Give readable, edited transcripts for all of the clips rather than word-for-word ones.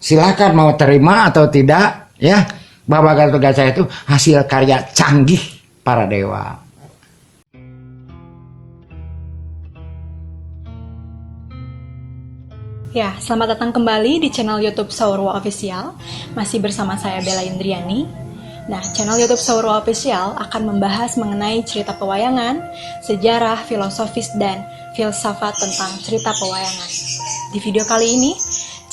Silakan mau terima atau tidak, ya, bahwa Gatotkaca itu hasil karya canggih para dewa. Ya, selamat datang kembali di channel YouTube Saurwa Official. Masih bersama saya Bella Indriani. Nah, channel YouTube Saurwa Official akan membahas mengenai cerita pewayangan, sejarah, filosofis, dan filsafat tentang cerita pewayangan. Di video kali ini,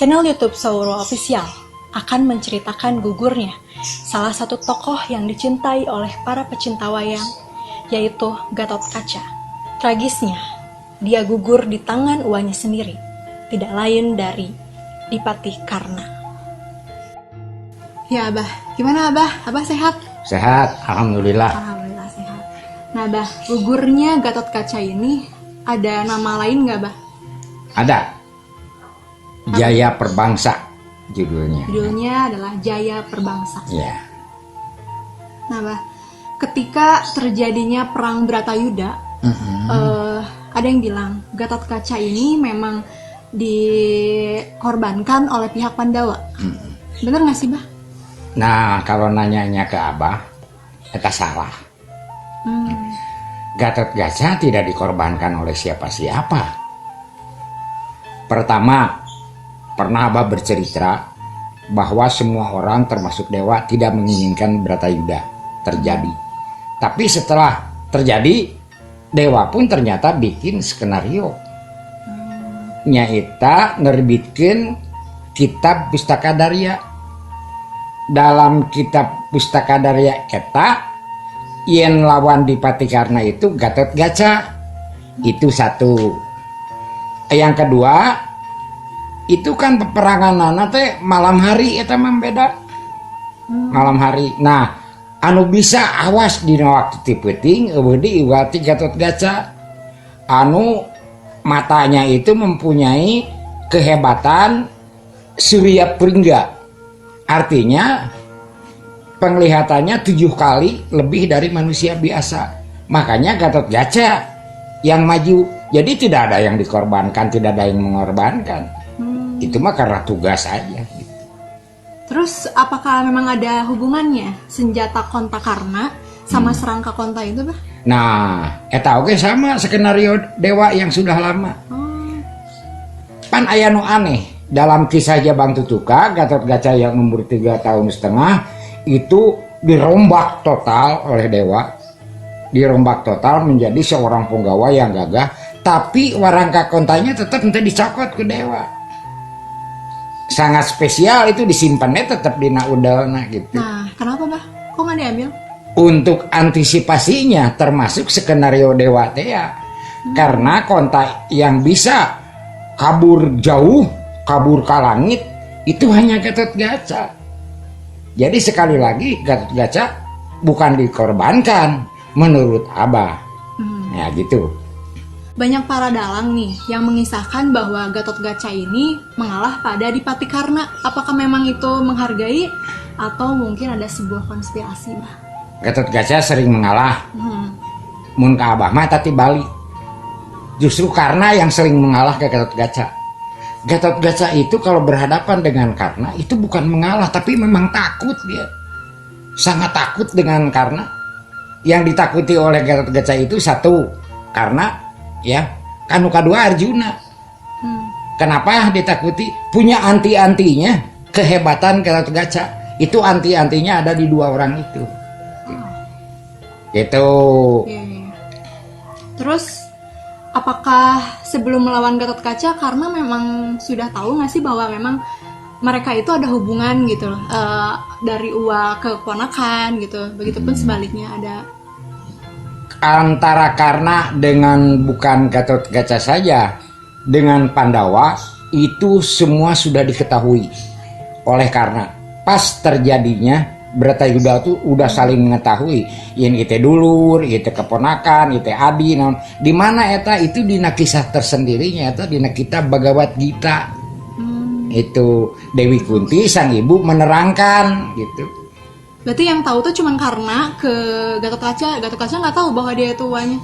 channel YouTube Saurwa Official akan menceritakan gugurnya salah satu tokoh yang dicintai oleh para pecinta wayang, yaitu Gatotkaca. Tragisnya, dia gugur di tangan uanya sendiri, tidak lain dari Dipati Karna. Ya Abah, gimana Abah? Abah sehat? Sehat, alhamdulillah. Alhamdulillah sehat. Nah Abah, gugurnya Gatotkaca ini ada nama lain nggak Abah? Ada. Jaya Perbangsa judulnya. Judulnya adalah Jaya Perbangsa. Ya. Nah Abah, ketika terjadinya perang Bratayuda, ada yang bilang Gatotkaca ini memang dikorbankan oleh pihak Pandawa. Bener nggak sih Bah? Nah, kalau nanyanya ke Abah, eta salah. Gatotkaca tidak dikorbankan oleh siapa-siapa. Pertama, pernah Abah bercerita bahwa semua orang termasuk dewa tidak menginginkan Bratayuda terjadi. Tapi setelah terjadi, dewa pun ternyata bikin skenario. Nyaita nerbitkeun kitab Pustaka Darya. Dalam kitab Pustaka Darya eta yen lawan Dipati Karna itu Gatotkaca. Itu satu. Yang kedua, itu kan peperangan teh malam hari eta mah beda. Malam hari. Nah, anu bisa awas dina waktu ti peuting eueuh di iwati Gatotkaca. Anu matanya itu mempunyai kehebatan Surya Pringga. Artinya penglihatannya 7 kali lebih dari manusia biasa. Makanya Gatotkaca yang maju. Jadi tidak ada yang dikorbankan, tidak ada yang mengorbankan. Itu mah karena tugas aja. Terus apakah memang ada hubungannya senjata Konta Karna sama serangka Konta itu Bah? Nah, eta oke sama skenario dewa yang sudah lama. Pan aya nu aneh dalam kisah Jabang Tutuka, Gatotkaca yang umur 3,5 tahun itu dirombak total oleh dewa. Dirombak total menjadi seorang punggawa yang gagah, tapi warangka kontanya tetap nanti dicokot ke dewa. Sangat spesial itu disimpannya tetap di udalna gitu. Nah, kenapa Bah? Kok nggak diambil? Untuk antisipasinya termasuk skenario dewa teh ya. Karena konta yang bisa kabur jauh, kabur ke langit itu hanya Gatotkaca. Jadi sekali lagi Gatotkaca bukan dikorbankan menurut Abah. Ya gitu. Banyak para dalang nih yang mengisahkan bahwa Gatotkaca ini mengalah pada Dipati Karna. Apakah memang itu menghargai atau mungkin ada sebuah konspirasi Bah? Gatotkaca sering mengalah. Mun ka Abah mah tati bali. Justru Karna yang sering mengalah ke Gatotkaca. Gatotkaca itu kalau berhadapan dengan Karna itu bukan mengalah, tapi memang takut dia. Sangat takut dengan Karna. Yang ditakuti oleh Gatotkaca itu satu, Karna, ya, kanu kedua Arjuna. Kenapa ditakuti? Punya anti-antinya kehebatan Gatotkaca. Itu anti-antinya ada di dua orang itu. Gitu. Terus apakah sebelum melawan Gatotkaca karena memang sudah tahu nggak sih bahwa memang mereka itu ada hubungan gitu loh, dari uwa ke keponakan gitu. Begitupun sebaliknya ada antara Karna dengan bukan Gatotkaca saja, dengan Pandawa itu semua sudah diketahui oleh Karna. Pas terjadinya Bratayuda itu udah saling mengetahui, yang itu dulur, itu keponakan, itu adi, di mana eta itu dina kisah tersendirinya, eta dina kitab Bhagavad Gita. Itu Dewi Kunti sang ibu menerangkan gitu. berarti yang tahu tuh cuman karena ke Gatotkaca nggak tahu bahwa dia itu uanya.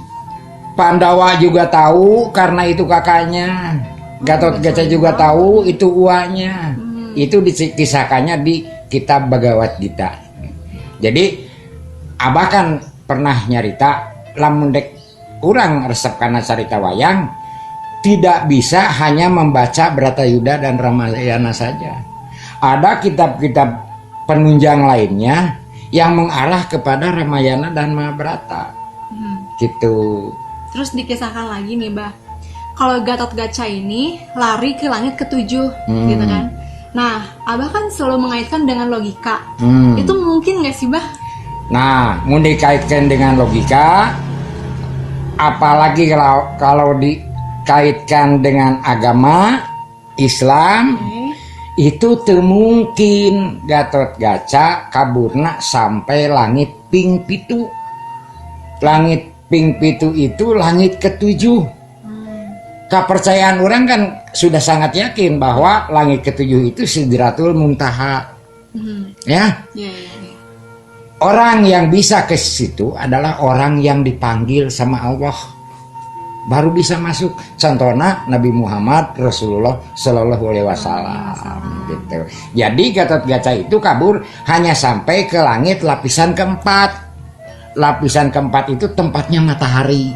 Pandawa juga tahu karena itu kakaknya. Gatotkaca juga tahu itu uanya. Itu dikisahkannya di kitab Bhagavad Gita. Jadi Abah kan pernah nyarita lamun dek urang resep kana carita wayang tidak bisa hanya membaca Bharatayuda dan Ramayana saja. Ada kitab-kitab penunjang lainnya yang mengarah kepada Ramayana dan Mahabharata. Gitu. Terus dikisahkan lagi nih, Bah. Kalau Gatotkaca ini lari ke langit ketujuh, gitu kan. Nah, Abah kan selalu mengaitkan dengan logika. Itu mungkin nggak sih, Bah? Nah, mau dikaitkan dengan logika, apalagi kalau dikaitkan dengan agama Islam, itu temungkin Gatotkaca kaburna sampai langit ping pitu. Langit ping pitu itu langit ketujuh. Kepercayaan orang kan sudah sangat yakin bahwa langit ketujuh itu Sidratul Muntaha. Ya. Orang yang bisa ke situ adalah orang yang dipanggil sama Allah, baru bisa masuk. Contohnya Nabi Muhammad Rasulullah Shallallahu Alaihi Wasallam gitu. Jadi Gatotkaca itu kabur hanya sampai ke langit lapisan keempat. Lapisan keempat itu tempatnya matahari.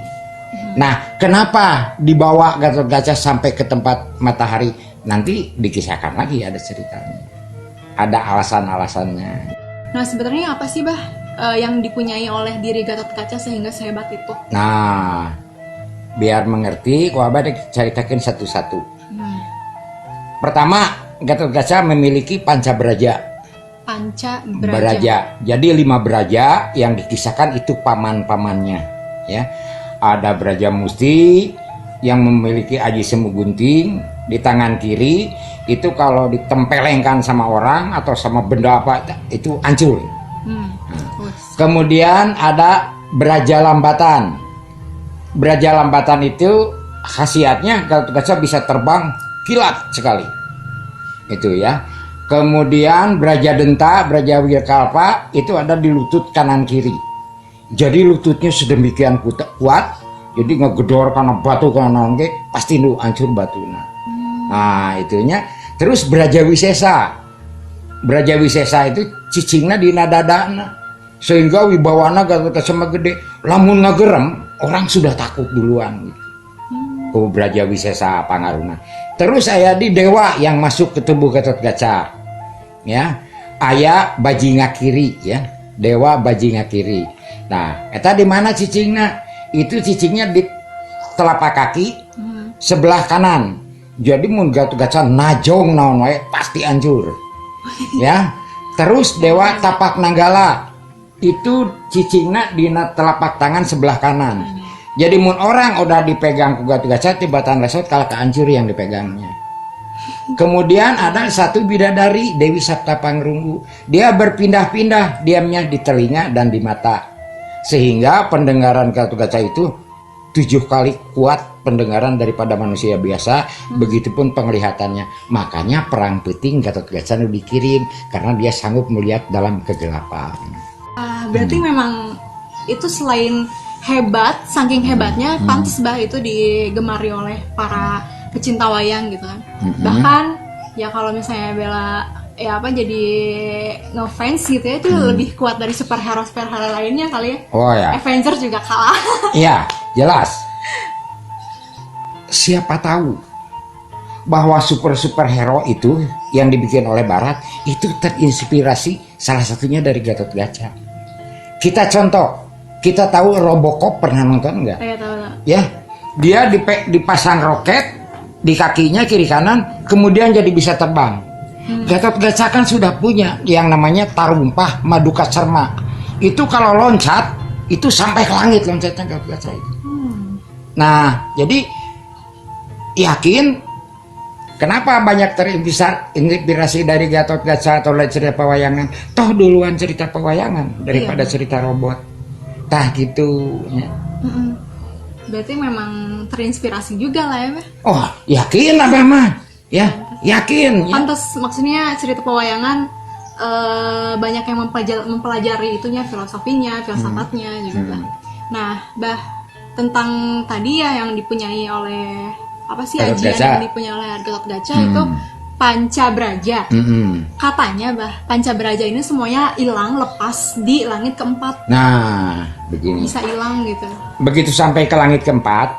Nah, kenapa dibawa Gatotkaca sampai ke tempat matahari? Nanti dikisahkan lagi, ada ceritanya, ada alasan-alasannya. Nah, sebenarnya apa sih, Bah, yang dipunyai oleh diri Gatotkaca sehingga sehebat itu? Nah, biar mengerti, Abah ceritakan satu-satu. Pertama, Gatotkaca memiliki pancabraja. Pancabraja. Jadi 5 braja yang dikisahkan itu paman-pamannya, ya. Ada Braja Musti yang memiliki aji semu gunting di tangan kiri, itu kalau ditempelengkan sama orang atau sama benda apa itu hancur. Kemudian ada Braja Lambatan. Braja Lambatan itu khasiatnya Gatotkaca bisa terbang kilat sekali. Itu ya. Kemudian Braja Denta, Braja Wirkalpa itu ada di lutut kanan kiri. Jadi lututnya sedemikian kuat, jadi ngegedor karena batu karena nongke pasti nu hancur batuna. Nah itunya. Terus Braja Wisesa. Braja Wisesa itu cicingna di nadadana, sehingga wibawana Gatotkaca gede. Lamun ngagerem orang sudah takut duluan. Oh Braja Wisesa pangaruna. Terus aya di dewa yang masuk ke tubuh Gatotkaca. Ya, aya Bajinga Kiri ya, dewa Bajinga Kiri. Nah, eta di mana cicingnya? Itu cicingnya di telapak kaki sebelah kanan. Jadi mun Gatotkaca najong naon wae pasti hancur. Ya. Terus dewa Tapak Nanggala. Itu cicingnya di telapak tangan sebelah kanan. Jadi mun orang udah dipegang ku Gatotkaca tibatan lesot kalau kehancur yang dipegangnya. Kemudian ada satu bidadari Dewi Saptapangrunggu. Dia berpindah-pindah diamnya di telinga dan di mata. Sehingga pendengaran Gatotkaca itu 7 kali kuat pendengaran daripada manusia biasa. Begitupun penglihatannya. Makanya perang peting Gatotkaca dikirim karena dia sanggup melihat dalam kegelapan. Berarti memang itu selain hebat, saking hebatnya pantas Bah itu digemari oleh para pecinta wayang gitu kan. Bahkan ya kalau misalnya Bella ya apa jadi ngefans gitu ya, itu lebih kuat dari superhero lainnya kali ya. Oh ya. Avengers juga kalah. Iya, jelas. Siapa tahu bahwa superhero itu yang dibikin oleh Barat itu terinspirasi salah satunya dari Gatotkaca. Kita contoh, kita tahu Robocop, pernah nonton nggak? Iya tahu. Ya, dia dipasang roket di kakinya kiri kanan, kemudian jadi bisa terbang. Gatotkaca kan sudah punya yang namanya Tarumpah Maduka Cerma. Itu kalau loncat itu sampai ke langit loncatnya Gatotkaca itu. Nah, jadi yakin kenapa banyak terinspirasi dari Gatotkaca atau cerita pewayangan? Toh duluan cerita pewayangan daripada cerita robot. Tah gitu ya. Berarti memang terinspirasi juga lah ya, Bah. Oh, yakin Abah mah. Ya, yakin. Pantas maksudnya cerita pewayangan banyak yang mempelajari itunya, filosofinya, filsafatnya juga. Nah, Bah, tentang tadi ya yang dipunyai oleh apa sih ajian yang dipunyai oleh Gatotkaca itu Pancabraja. Mm-mm. Katanya Pancabraja ini semuanya hilang lepas di langit keempat. Nah, begini. Bisa hilang gitu. Begitu sampai ke langit keempat,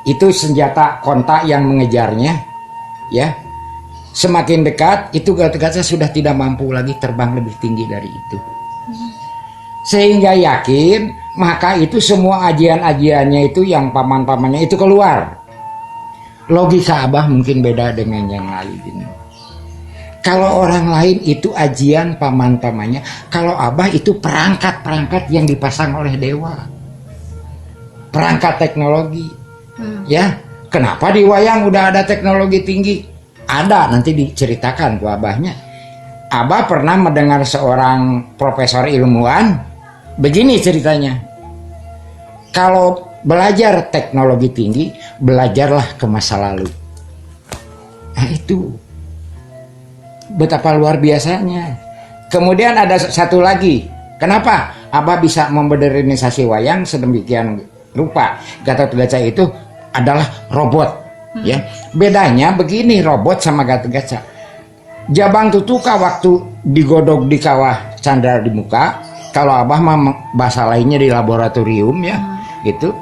itu senjata kontak yang mengejarnya, ya. Semakin dekat, itu Gatot-Kaca sudah tidak mampu lagi terbang lebih tinggi dari itu. Sehingga yakin, maka itu semua ajian-ajiannya itu yang paman-pamannya itu keluar. Logika Abah mungkin beda dengan yang lain. Kalau orang lain itu ajian paman-pamannya, kalau Abah itu perangkat-perangkat yang dipasang oleh dewa. Perangkat teknologi. Ya, kenapa di wayang udah ada teknologi tinggi? Ada, nanti diceritakan ke Abahnya. Abah pernah mendengar seorang profesor ilmuwan, begini ceritanya. Kalau belajar teknologi tinggi, belajarlah ke masa lalu. Nah itu betapa luar biasanya. Kemudian ada satu lagi. Kenapa Abah bisa modernisasi wayang sedemikian rupa? Gatot-Kaca itu adalah robot. Ya, bedanya begini robot sama Gatot-Kaca. Jabang Tutuka waktu digodok di kawah Candra di muka, kalau Abah mah bahasa lainnya di laboratorium ya, gitu.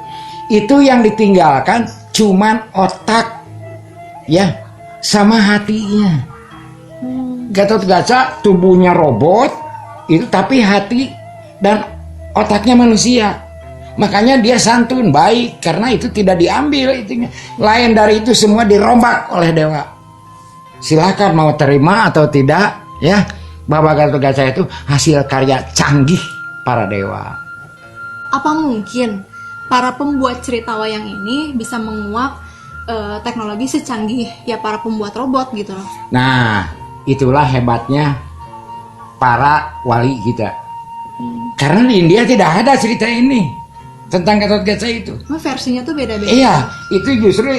Itu yang ditinggalkan cuman otak, ya, sama hatinya. Gatot-Kaca tubuhnya robot, itu tapi hati dan otaknya manusia. Makanya dia santun, baik, karena itu tidak diambil itunya. Lain dari itu semua dirombak oleh dewa. Silakan mau terima atau tidak, ya, bahwa Gatot-Kaca itu hasil karya canggih para dewa. Apa mungkin para pembuat cerita wayang ini bisa menguak teknologi secanggih ya para pembuat robot gitu loh? Nah, itulah hebatnya para wali kita. Karena di India tidak ada cerita ini tentang Gatot-Kaca itu. Versinya tuh beda-beda. Iya, itu justru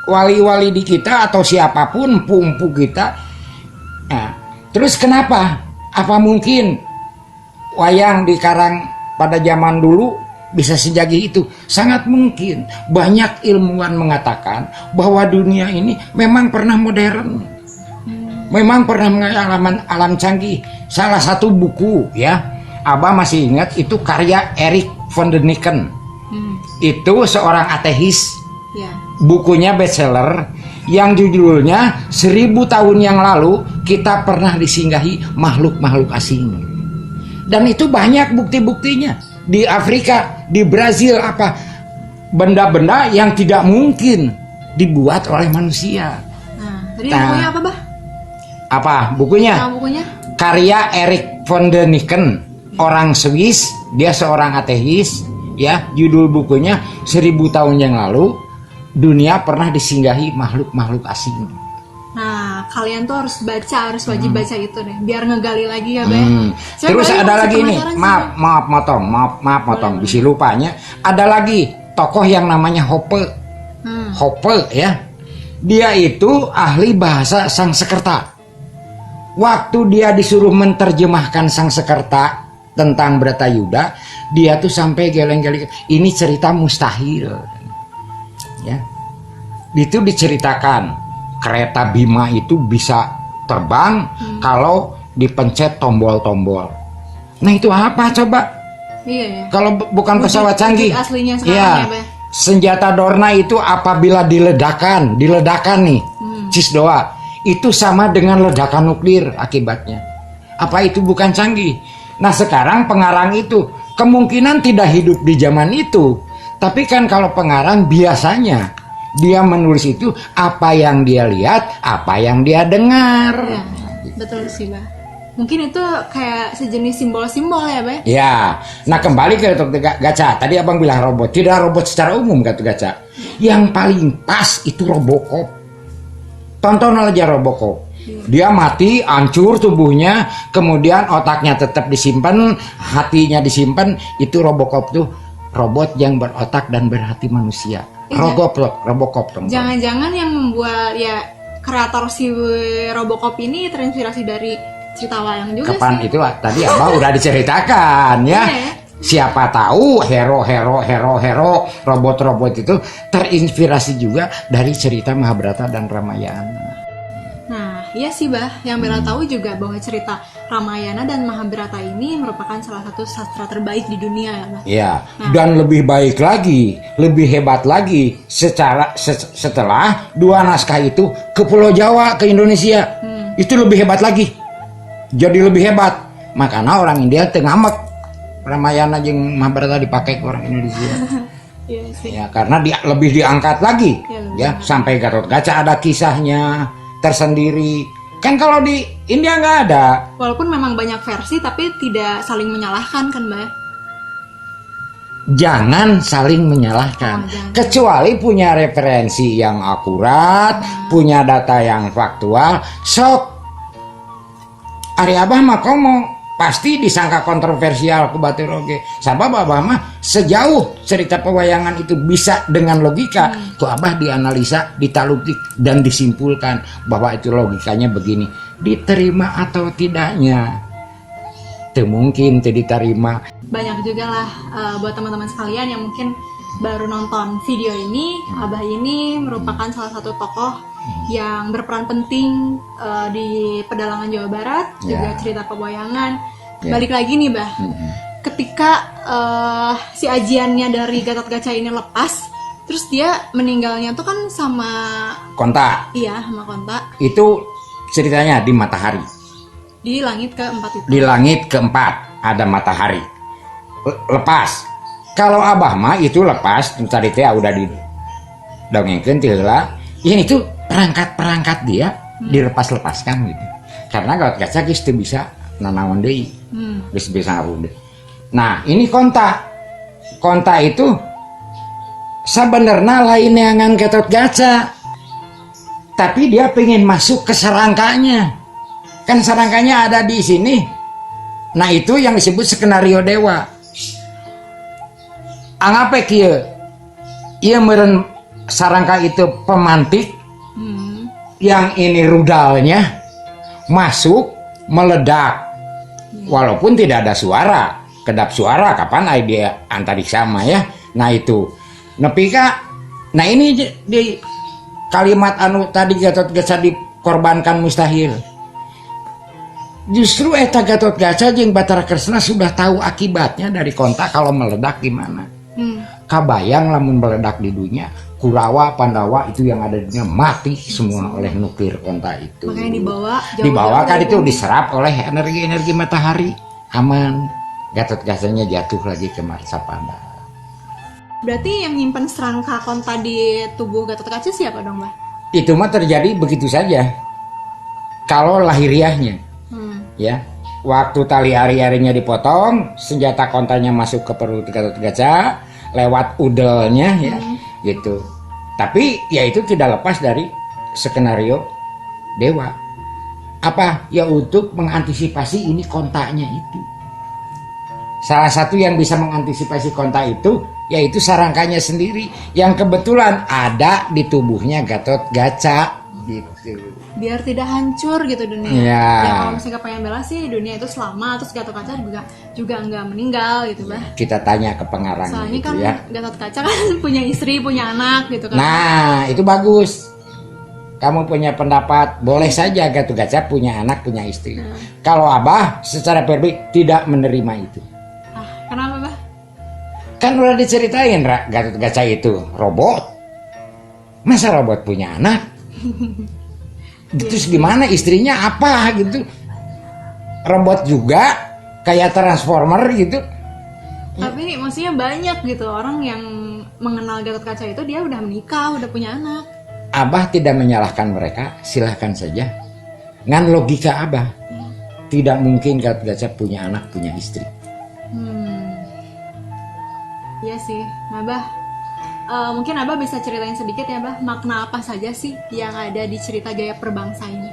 wali-wali di kita atau siapapun pumpu kita. Nah, terus kenapa? Apa mungkin wayang dikarang pada zaman dulu bisa secanggih itu? Sangat mungkin. Banyak ilmuwan mengatakan bahwa dunia ini memang pernah modern. Memang pernah mengalami alam canggih. Salah satu buku ya, Abah masih ingat itu karya Erich von Däniken. Itu seorang ateis. Ya. Bukunya bestseller yang judulnya 1000 tahun yang lalu kita pernah disinggahi makhluk-makhluk asing. Dan itu banyak bukti-buktinya. Di Afrika, di Brazil, apa benda-benda yang tidak mungkin dibuat oleh manusia. Tadi bukunya apa, Bah? Apa bukunya? Bukunya? Karya Erich von Däniken, orang Swiss, dia seorang ateis, ya. Judul bukunya 1000 tahun yang lalu dunia pernah disinggahi makhluk-makhluk asing. Nah, kalian tuh harus baca, harus wajib baca itu deh, biar ngegali lagi ya, Bay. Terus ada lagi nih, maaf motong, bisi lupanya. Ada lagi tokoh yang namanya Hoppe. Hoppe ya. Dia itu ahli bahasa Sanskerta. Waktu dia disuruh menerjemahkan Sanskerta tentang Bratayuda, dia tuh sampai geleng-geleng, ini cerita mustahil. Ya. Itu diceritakan kereta Bima itu bisa terbang kalau dipencet tombol-tombol. Nah itu apa coba? Iya ya. Kalau bukan pesawat canggih. Aslinya sekarang ya, ya, Bay. senjata Dorna itu apabila diledakan nih, Cisdoa, itu sama dengan ledakan nuklir akibatnya. Apa itu bukan canggih? Nah sekarang pengarang itu kemungkinan tidak hidup di zaman itu. Tapi kan kalau pengarang biasanya dia menulis itu apa yang dia lihat, apa yang dia dengar. Ya, betul sih, Bah. Mungkin itu kayak sejenis simbol-simbol ya, Bay? Ya, nah kembali ke Gatot-Kaca. Tadi abang bilang robot, tidak robot secara umum Gatot-Kaca. Yang paling pas itu Robocop. Tonton aja Robocop. Dia mati, hancur tubuhnya, kemudian otaknya tetap disimpan, hatinya disimpan. Itu Robocop tuh robot yang berotak dan berhati manusia. Robocop. Jangan-jangan yang membuat ya kreator si Robocop ini terinspirasi dari cerita wayang juga. Kapan sih. itu tadi abah udah diceritakan ya. Siapa tahu hero robot itu terinspirasi juga dari cerita Mahabharata dan Ramayana. Nah, iya sih Bah, yang Bella tahu juga bahwa cerita Ramayana dan Mahabharata ini merupakan salah satu sastra terbaik di dunia ya Bah. Ya, dan lebih baik lagi, lebih hebat lagi setelah dua naskah itu ke Pulau Jawa, ke Indonesia. Itu lebih hebat lagi. Jadi lebih hebat. Makanya orang India ngamek Ramayana jeung Mahabharata dipakai ke orang Indonesia. Iya sih. Ya, karena lebih diangkat lagi. Ya, Sampai Gatotkaca ada kisahnya tersendiri. Kan kalau di India nggak ada. Walaupun memang banyak versi tapi tidak saling menyalahkan kan Mbak? Jangan saling menyalahkan. Kecuali punya referensi yang akurat, punya data yang faktual. Sok Ari Abah mah komo pasti disangka kontroversial ku batur oge. Sabab Abah mah sejauh cerita pewayangan itu bisa dengan logika, ku Abah dianalisa, ditaluki dan disimpulkan bahwa itu logikanya begini. Diterima atau tidaknya? Itu mungkin diterima. Banyak juga lah buat teman-teman sekalian yang mungkin baru nonton video ini, Abah ini merupakan salah satu tokoh yang berperan penting di pedalangan Jawa Barat, juga cerita pewayangan. Balik lagi nih Bah, ketika si ajiannya dari Gatotkaca ini lepas, terus dia meninggalnya tuh kan sama Konta. Iya, sama Konta. Itu ceritanya di matahari. Di langit keempat itu. Di langit keempat ada matahari. Lepas. Kalau Abah mah itu lepas, tadi teh udah di dongengkeun ti heula. Ini tuh perangkat-perangkat dia dilepas-lepaskan gitu. Karena Gatotkaca geus teu bisa nanaon deui. Geus bisa ngaruh. Nah, ini Konta. Konta itu sebenarnya lain dengan Gatotkaca. Tapi dia pengen masuk ke serangkanya. Kan serangkanya ada di sini. Nah, itu yang disebut skenario dewa. Angape kieu? Ieu meureun sarangka itu pemantik. Yang ini rudalnya masuk meledak. Walaupun tidak ada suara. Kedap suara kapan dia antariksa mah ya. Nah, itu. Nepi ka. Nah, ini di kalimat anu tadi Gatotkaca dikorbankan mustahil. Justru eta Gatotkaca jeung Batara Kresna sudah tahu akibatnya dari Konta kalau meledak gimana. Kabayang lamun meledak di dunia, Kurawa, Pandawa itu yang ada di dunia mati semua oleh nuklir Konta itu. Makanya dibawa kan itu diserap oleh energi-energi matahari, aman. Gatotkaca-nya jatuh lagi ke masa Pandawa. Berarti yang nyimpen serangka Konta di tubuh Gatotkaca siapa dong, Mbak? Itu mah terjadi begitu saja. Kalau lahiriahnya, ya, waktu tali ari-arinya dipotong, senjata Kontanya masuk ke perut Gatotkaca lewat udelnya, ya, gitu. Tapi ya itu tidak lepas dari skenario dewa. Apa? Ya untuk mengantisipasi ini Kontanya itu. Salah satu yang bisa mengantisipasi Konta itu yaitu sarangkanya sendiri yang kebetulan ada di tubuhnya Gatotkaca gitu. Biar tidak hancur gitu dunia. Ya. Ya kalau misalnya pengen bela sih dunia itu selamat, terus Gatotkaca juga nggak meninggal gitu, Bah. Kita tanya ke pengarang Soalnya gitu kan ya. Gatotkaca kan punya istri, punya anak gitu kan. Nah, itu bagus. Kamu punya pendapat, boleh saja Gatotkaca punya anak, punya istri. Kalau Abah secara pribadi tidak menerima itu. Kenapa, Bah? Kan udah diceritain, Gatotkaca itu robot. Masa robot punya anak? Terus gimana istrinya apa gitu? Robot juga kayak Transformer gitu. Tapi maksudnya banyak gitu orang yang mengenal Gatotkaca itu dia udah menikah, udah punya anak. Abah tidak menyalahkan mereka, silahkan saja. Ngan logika Abah, tidak mungkin Gatotkaca punya anak, punya istri. Iya sih, nah Bah, mungkin Abah bisa ceritain sedikit ya Bah, makna apa saja sih yang ada di cerita Gaya Perbangsa ini?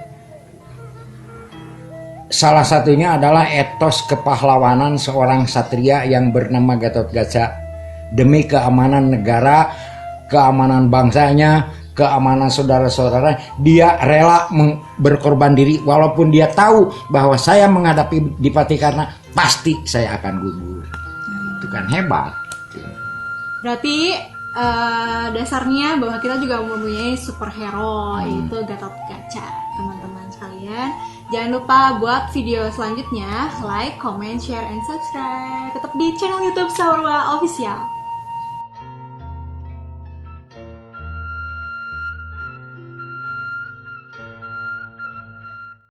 Salah satunya adalah etos kepahlawanan seorang satria yang bernama Gatotkaca. Demi keamanan negara, keamanan bangsanya, keamanan saudara-saudara, dia rela berkorban diri walaupun dia tahu bahwa saya menghadapi Dipatikarna pasti saya akan gugur. Itu kan hebat. Berarti dasarnya bahwa kita juga mempunyai superhero, yaitu Gatotkaca, teman-teman sekalian. Dan jangan lupa buat video selanjutnya, like, comment, share, and subscribe. Tetap di channel YouTube Saurwa Official.